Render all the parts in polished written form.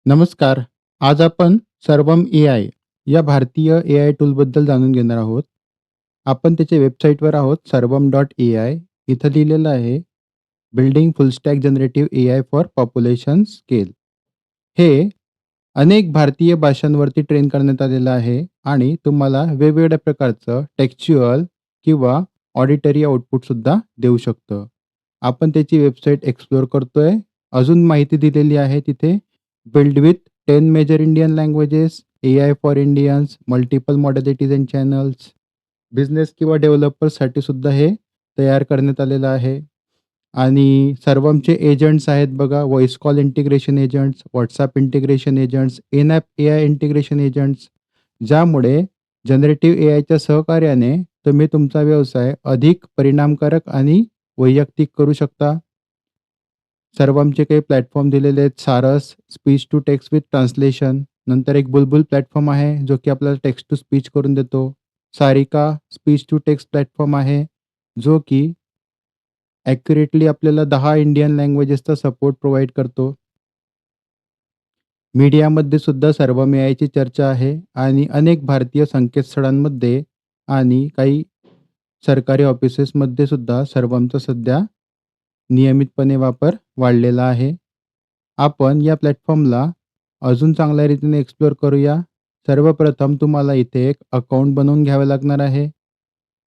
नमस्कार. आज आपण सर्वम एआय या भारतीय एआय टूलबद्दल जाणून घेणार आहोत. आपण त्याच्या वेबसाईटवर आहोत सर्वम.एआय. इथं लिहिलेलं आहे, building full stack generative AI for population scale. हे अनेक भारतीय भाषांवरती ट्रेन करण्यात आलेलं आहे आणि तुम्हाला वेगवेगळ्या प्रकारचं टेक्स्च्युअल किंवा ऑडिटरी आउटपुटसुद्धा देऊ शकतं. आपण त्याची वेबसाईट एक्सप्लोर करतोय. अजून माहिती दिलेली आहे तिथे. Build with 10 major Indian languages, AI for Indians, multiple modalities and channels, business किंवा डेव्हलपर्ससाठी सुद्धा हे तयार करण्यात आलेलं आहे. आणि सर्वमचे एजंट्स आहेत बघा, voice call integration agents, WhatsApp integration agents, in app AI integration agents, ज्यामुळे जनरेटिव्ह एआयच्या सहकार्याने तुम्ही तुमचा व्यवसाय अधिक परिणामकारक आणि वैयक्तिक करू शकता. सर्वमचे काही प्लॅटफॉर्म दिलेले आहेत. Saaras, speech to text with translation. नंतर एक बुलबुल प्लॅटफॉर्म आहे, जो की आपल्याला टेक्स्ट टू स्पीच करून देतो. Saarika speech to text platform आहे, जो की ॲक्युरेटली आपल्याला 10 इंडियन लँग्वेजेसचा सपोर्ट प्रोव्हाईड करतो. मीडियामध्ये सुद्धा सर्वम एआयची चर्चा आहे आणि अनेक भारतीय संकेतस्थळांमध्ये आणि काही सरकारी ऑफिसेसमध्ये सुद्धा सर्वमचा सध्या नियमितपणे वापर वाढलेला आहे. आपण या प्लॅटफॉर्मला अजून चांगल्या रीतीने एक्सप्लोर करूया. सर्वप्रथम तुम्हाला इथे एक अकाउंट बनवून घ्यावं लागणार आहे.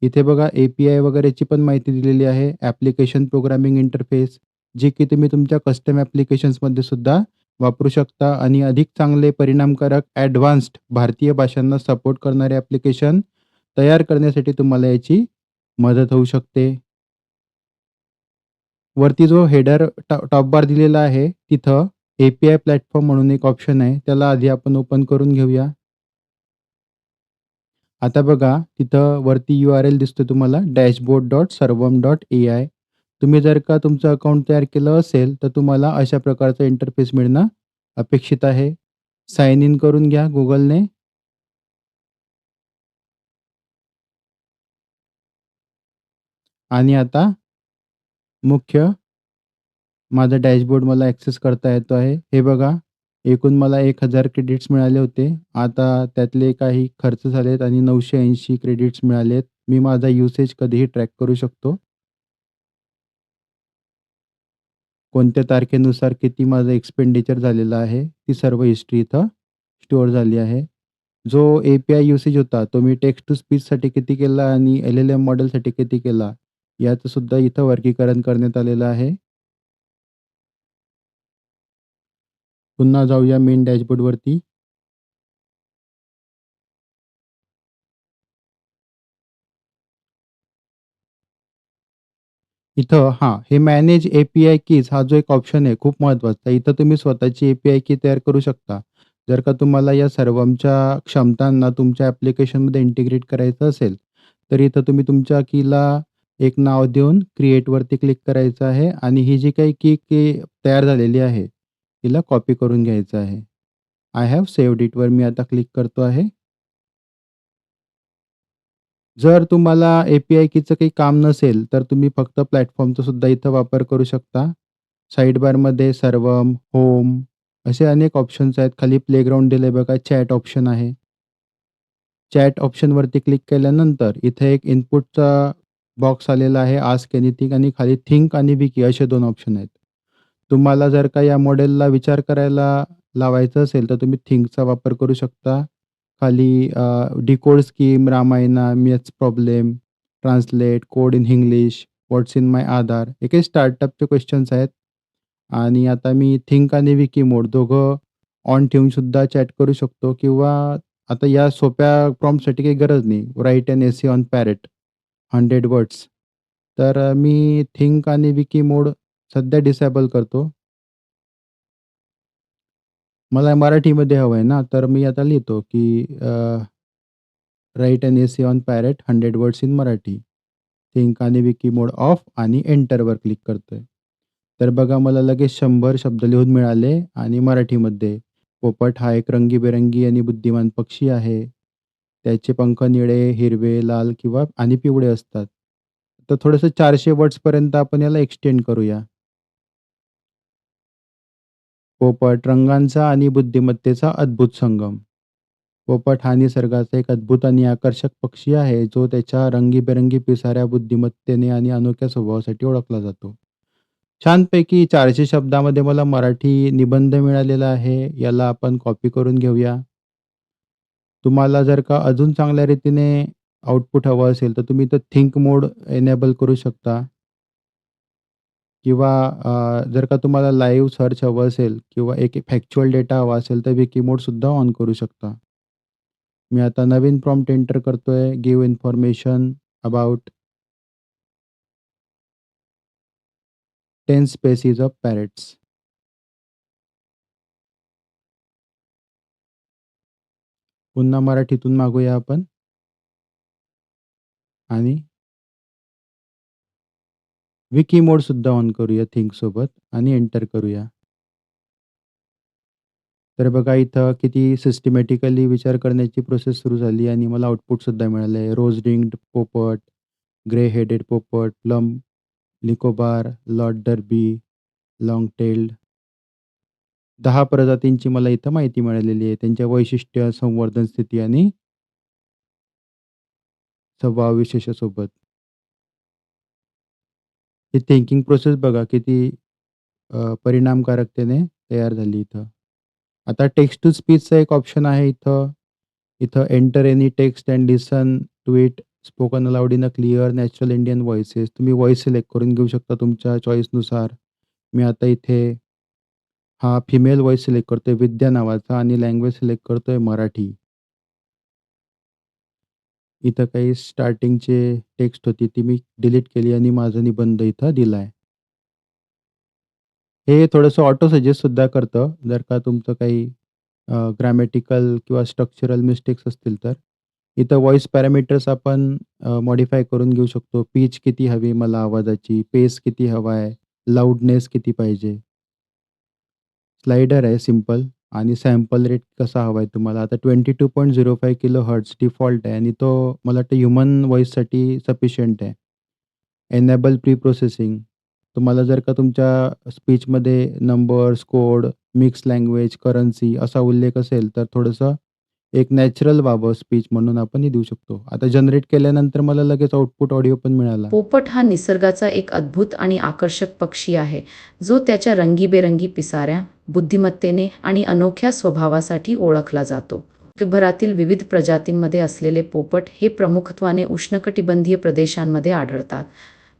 इथे बघा ए-पी-आय वगैरेची पण माहिती दिलेली आहे. ॲप्लिकेशन प्रोग्रामिंग इंटरफेस, जी की तुम्ही तुमच्या कस्टम ॲप्लिकेशन्समध्ये सुद्धा वापरू शकता आणि अधिक चांगले परिणामकारक ॲडव्हान्स्ड भारतीय भाषांना सपोर्ट करणारे ॲप्लिकेशन तयार करण्यासाठी तुम्हाला याची मदत होऊ शकते. वरती जो हेडर टॉप बार दिलेला आहे, तिथं ए-पी-आय प्लॅटफॉर्म म्हणून एक ऑप्शन आहे. त्याला आधी आपण ओपन करून घेऊया. आता बघा, तिथं वरती यू-आर-एल दिसतोय तुम्हाला dashboard.sarvam.ai. तुम्ही जर का तुमचं अकाउंट तयार केलं असेल, तर तुम्हाला अशा प्रकारचा इंटरफेस मिळणं अपेक्षित आहे. साइन इन करून घ्या Googleने आणि आता मुख्य माझा डॅशबोर्ड मला ॲक्सेस करता येतो आहे. हे बघा, एकूण मला 1000 क्रेडिट्स मिळाले होते. आता त्यातले काही खर्च झालेत आणि 980 क्रेडिट्स मिळालेत. मी माझा युसेज कधीही ट्रॅक करू शकतो. कोणत्या तारखेनुसार किती माझं एक्सपेंडिचर झालेलं आहे, ती सर्व हिस्ट्री इथं स्टोअर झाली आहे. जो ए-पी-आय युसेज होता, तो मी टेक्स्ट टू स्पीचसाठी किती केला आणि एल-एल-एम मॉडेलसाठी किती केला, याचं सुद्धा इथं वर्गीकरण करण्यात आलेलं आहे. पुन्हा जाऊया मेन डॅशबोर्डवरती. इथं हे मॅनेज ए-पी-आय कीज हा जो एक ऑप्शन आहे खूप महत्त्वाचा. इथं तुम्ही स्वतःची ए-पी-आय की तयार करू शकता. जर का तुम्हाला या सर्वच्या क्षमतांना तुमच्या ॲप्लिकेशनमध्ये इंटिग्रेट करायचं असेल, तर इथं तुम्ही तुमच्या कीला एक नाव देऊन क्रिएटवरती क्लिक करायचं आहे आणि ही जी काही की तयार झालेली आहे, तिला कॉपी करून घ्यायचं आहे. आय हॅव सेव्हड इटवर मी आता क्लिक करतो आहे. जर तुम्हाला ए-पी-आय कीचं काही काम नसेल, तर तुम्ही फक्त प्लॅटफॉर्मचा सुद्धा इथं वापर करू शकता. साइड बारमध्ये सर्वम, होम असे अनेक ऑप्शन्स आहेत. खाली प्लेग्राऊंड दिलंय बघा, चॅट ऑप्शन आहे. चॅट ऑप्शनवरती क्लिक केल्यानंतर इथे एक इनपुटचा बॉक्स आलेला आहे, आस्क एनिथिंग आणि खाली थिंक आणि विकी असे 2 ऑप्शन आहेत. तुम्हाला जर का या मॉडेलला विचार करायला लावायचं असेल, तर तुम्ही थिंकचा वापर करू शकता. खाली decode scheme, Ramayana, maths problem, translate, code in English, what's in my Aadhaar हे काही स्टार्टअपचे क्वेश्चन्स आहेत. आणि आता मी थिंक आणि विकी मोड दोघं ऑन ठेवून सुद्धा चॅट करू शकतो किंवा आता या सोप्या प्रॉम्प्टसाठी काही गरज नाही. Write an essay on parrot 100 words. तर मी थिंक आणि विकी मोड सध्या डिसेबल करतो. मला मराठीमध्ये हवं आहे ना, तर मी आता लिहितो की write an essay on parrot 100 words in Marathi. Think आणि विकी मोड ऑफ आणि एंटरवर क्लिक करतोय. तर बघा मला लगेच 100 शब्द लिहून मिळाले आणि मराठीमध्ये. पोपट हा एक रंगीबेरंगी आणि बुद्धिमान पक्षी आहे. त्याचे पंख निळे, हिरवे, लाल किंवा आणि पिवळे असतात. तर थोडंसं 400 वर्ड्सपर्यंत आपण याला एक्सटेंड करूया. पोपट रंगांचा आणि बुद्धिमत्तेचा अद्भुत संगम. पोपट हा निसर्गाचा एक अद्भुत आणि आकर्षक पक्षी आहे, जो त्याच्या रंगीबेरंगी पिसाऱ्या बुद्धिमत्तेने आणि अनोख्या स्वभावासाठी ओळखला जातो. छानपैकी 400 शब्दामध्ये मला मराठी निबंध मिळालेला आहे. याला आपण कॉपी करून घेऊया. तुम्हाला जर का अजून चांगल्या रीतीने आउटपुट हवं असेल, तर तुम्ही इथं थिंक मोड एनेबल करू शकता किंवा जर का तुम्हाला लाईव्ह सर्च हवं असेल किंवा एक फॅक्चुअल डेटा हवा असेल, तर विकी मोडसुद्धा ऑन करू शकता. मी आता नवीन प्रॉम्प्ट एंटर करतोय. Give information about 10 species of parrots. पुन्हा मराठीतून मागूया आपण आणि विकी मोडसुद्धा ऑन करूया थिंकसोबत आणि एंटर करूया. तर बघा इथं किती सिस्टमॅटिकली विचार करण्याची प्रोसेस सुरू झाली आणि मला आउटपुटसुद्धा मिळालं आहे. रोज रिंग्ड पोपट, ग्रे हेडेड पोपट, plum Nicobar, Lord derby, long tailed 10 प्रजातींची मला इथं माहिती मिळालेली आहे. त्यांच्या वैशिष्ट्य, संवर्धन स्थिती आणि स्वभाव विशेषासोबत. ही थिंकिंग प्रोसेस बघा किती परिणामकारकतेने तयार झाली इथं. आता टेक्स्ट टू स्पीचचा एक ऑप्शन आहे इथं. इथं enter any text and listen to it spoken aloud in a clear natural Indian voices. तुम्ही व्हॉईस सिलेक्ट करून घेऊ शकता तुमच्या चॉईसनुसार. मी आता इथे हा फिमेल व्हॉईस सिलेक्ट करतोय विद्या नावाचा आणि लँग्वेज सिलेक्ट करतोय मराठी. इथं काही स्टार्टिंगचे टेक्स्ट होती ती मी डिलीट केली आणि माझा निबंध इथं दिलाय. हे थोडंसं ऑटो सजेस्ट सुद्धा करतं. जर का तुमचं काही ग्रामॅटिकल किंवा स्ट्रक्चरल मिस्टेक्स असतील तर. इथं व्हॉईस पॅरामीटर्स आपण मॉडिफाय करून घेऊ शकतो. पिच किती हवी मला आवाजाची, पेस किती हवा आहे, लाऊडनेस किती पाहिजे. स्लाइडर आहे सिंपल आणि सॅम्पल रेट कसा हवा आहे तुम्हाला. आता 22.05 किलोहर्ट्झ डिफॉल्ट आहे आणि तो मला वाटतं ह्युमन व्हॉईससाठी सफिशियंट आहे. Enable pre processing. तुम्हाला जर का तुमच्या स्पीचमध्ये numbers, code, mix language, currency असा उल्लेख असेल, तर थोडंसं एक नॅचरल व्हावं स्पीच म्हणून आपण हे देऊ शकतो. आता जनरेट केल्यानंतर मला लगेच आउटपुट ऑडिओ पण मिळाला. पोपट हा निसर्गाचा एक अद्भुत आणि आकर्षक पक्षी आहे, जो त्याच्या रंगीबेरंगी पिसाऱ्या, बुद्धिमत्तेने आणि अनोख्या स्वभावासाठी ओळखला जातो. जगभरातील विविध प्रजातींमध्ये असलेले पोपट हे प्रामुख्याने उष्णकटिबंधीय प्रदेशांमध्ये आढळतात.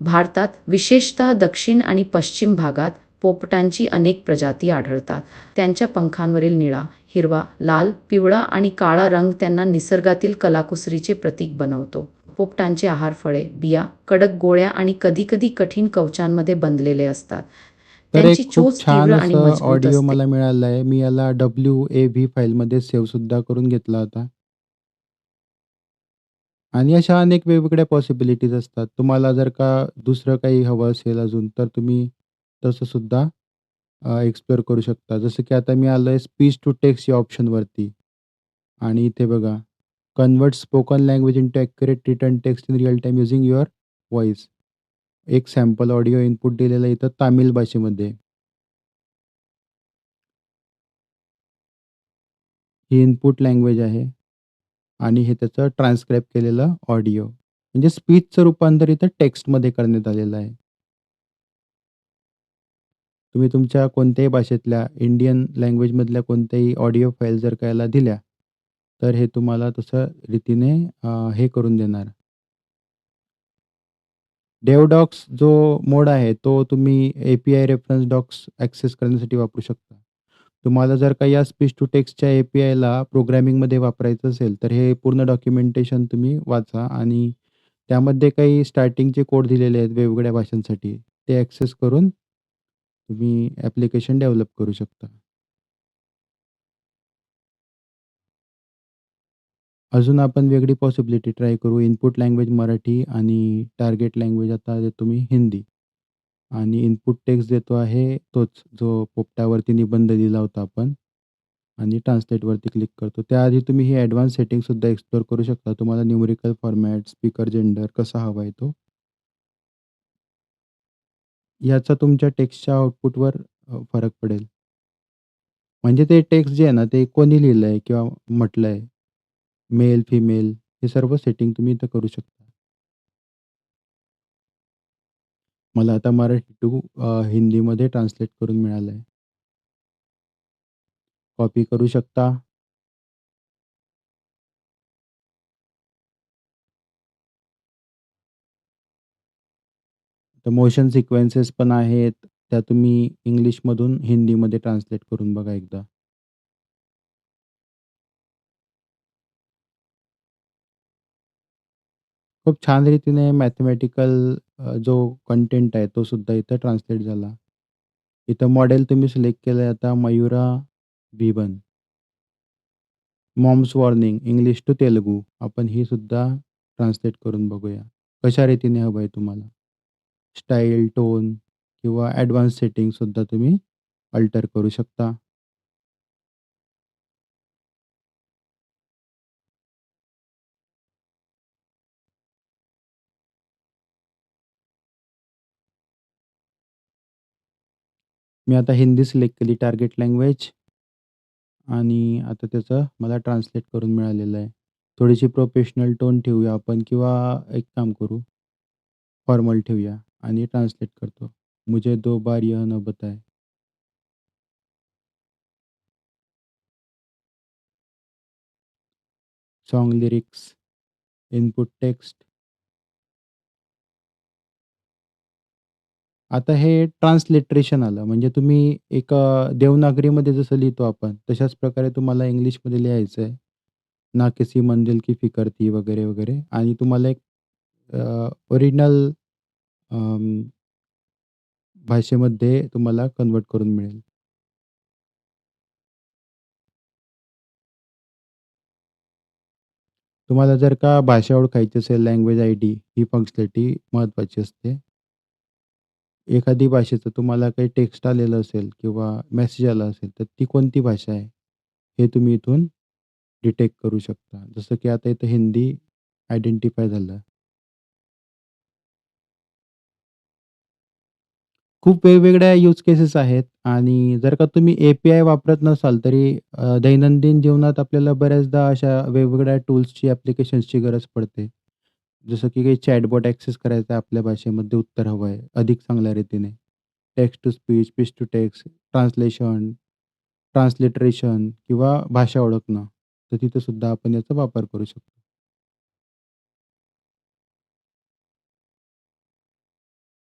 भारतात, विशेषतः दक्षिण आणि पश्चिम भागात, पोपटांची अनेक प्रजाती आढळतात. त्यांच्या पंखांवरील निळा, हिरवा, लाल, पिवळा आणि काळा रंग त्यांना निसर्गातील कलाकुसरीचे प्रतीक बनवतो. पोपटांचे आहार फळे, बिया, कडक गोळ्या आणि कधीकधी कठीण कवचांमध्ये बनलेले असतात. तर एक त्यांची खूप चोच छान तीव्र आणि असं मजबूत ऑडिओ असते. मला मिळालं आहे. मी याला WAV फाईलमध्ये सेव्ह सुद्धा करून घेतला होता. आणि अशा अनेक वेगवेगळ्या पॉसिबिलिटीज असतात. तुम्हाला जर का दुसरं काही हवं असेल अजून, तर तुम्ही तसं सुद्धा एक्सप्लोर करू शकता. जसं की आता मी आलोय स्पीच टू टेक्स्ट या ऑप्शनवरती आणि इथे बघा, convert spoken language into accurate written text in real time using your voice. एक सॅम्पल ऑडिओ इनपुट दिलेलं आहे इथं तामिळ भाषेमध्ये. ही इनपुट लँग्वेज आहे आणि हे त्याचं ट्रान्सक्राईब केलेलं ऑडिओ. म्हणजे स्पीचचं रूपांतर इथं टेक्स्टमध्ये करण्यात आलेलं आहे. तुम्ही तुमच्या कोणत्याही भाषेतल्या इंडियन लँग्वेजमधल्या कोणत्याही ऑडिओ फाईल जर का याला दिल्या, तर हे तुम्हाला तसं रीतीने हे करून देणार. डेव्हडॉक्स जो मोड आहे, तो तुम्ही API रेफरन्स डॉक्स ॲक्सेस करण्यासाठी वापरू शकता. तुम्हाला जर का या स्पीच टू टेक्स्टच्या APIला प्रोग्रामिंगमध्ये वापरायचं असेल, तर हे पूर्ण डॉक्युमेंटेशन तुम्ही वाचा आणि त्यामध्ये काही स्टार्टिंगचे कोड दिलेले आहेत वेगवेगळ्या भाषांसाठी. ते ॲक्सेस करून तुम्ही ॲप्लिकेशन डेव्हलप करू शकता. अजून आपण वेगळी पॉसिबिलिटी ट्राय करू. इनपुट लँग्वेज मराठी आणि टार्गेट लँग्वेज आता देतो मी हिंदी आणि इनपुट टेक्स्ट देतो आहे तोच जो पोपटावरती निबंध दिला होता आपण आणि ट्रान्सलेटवरती क्लिक करतो. त्याआधी तुम्ही ही ॲडवान्स सेटिंगसुद्धा एक्सप्लोर करू शकता. तुम्हाला न्यूमेरिकल फॉर्मॅट, स्पीकर जेंडर कसा हवा आहे तो. याचा तुमच्या टेक्स्टच्या आउटपुटवर फरक पडेल. म्हणजे ते टेक्स्ट जे आहे ना, ते कोणी लिहिलंय किंवा म्हटलंय, मेल, फिमेल हे सर्व सेटिंग तुम्ही इथं करू शकता. मला आता मराठी टू हिंदीमध्ये ट्रान्सलेट करून मिळालंय. कॉपी करू शकता. तर मोशन सिक्वेन्सेस पण आहेत. त्या तुम्ही इंग्लिशमधून हिंदीमध्ये ट्रान्सलेट करून बघा एकदा. खूप छान रीतीने मॅथेमॅटिकल जो कंटेंट आहे तो सुद्धा इथं ट्रान्सलेट झाला. इथं मॉडेल तुम्ही सिलेक्ट केलंय आता मयुरा V1. मॉम्स वॉर्निंग इंग्लिश टू तेलुगू. आपण ही सुद्धा ट्रान्सलेट करून बघूया. कशा रीतीने हवं आहे तुम्हाला? स्टाईल, टोन किंवा ॲडव्हान्स सेटिंग सुद्धा तुम्ही अल्टर करू शकता. मी आता हिंदी सिलेक्ट केली टार्गेट लँग्वेज आणि आता त्याचं मला ट्रान्सलेट करून मिळालेलं आहे. थोडीशी प्रोफेशनल टोन ठेवूया आपण किंवा एक काम करू, फॉर्मल ठेवूया आणि ट्रान्सलेट करतो. मुझे 2 बार यह न बताएं. Song lyrics, input text. आता हे ट्रान्सलिटरेशन आलं. म्हणजे तुम्ही एक देवनागरीमध्ये जसं लिहितो आपण, तशाच प्रकारे तुम्हाला इंग्लिशमध्ये लिहायचं आहे. ना किसी मंजिल की फिकर थी वगैरे, वगैरे आणि तुम्हाला एक ओरिजिनल भाषेमध्ये तुम्हाला कन्व्हर्ट करून मिळेल. तुम्हाला जर का भाषा ओळखायची असेल, लँग्वेज आयडी ही फंक्शनॅलिटी महत्त्वाची असते. एखादी भाषेचं तुम्हाला काही टेक्स्ट आलेलं असेल किंवा मेसेज आला असेल, तर ती कोणती भाषा आहे, हे तुम्ही इथून डिटेक्ट करू शकता. जसं की आता इथं हिंदी आयडेंटिफाय झालं. खूप वेगवेगळ्या यूज केसेस आहेत आणि जर का तुम्ही ए-पी-आय वापरत नसाल तरी दैनंदिन जीवनात आपल्याला बऱ्याचदा अशा वेगवेगळ्या टूल्सची, ॲप्लिकेशन्सची गरज पडते. जसं की काही चॅटबॉट ॲक्सेस करायचा आहे आपल्या भाषेमध्ये उत्तर हवं आहे अधिक चांगल्या रीतीने. Text to speech, speech to text, translation, transliteration किंवा भाषा ओळखणं. तर तिथे सुद्धा आपण याचा वापर करू शकतो.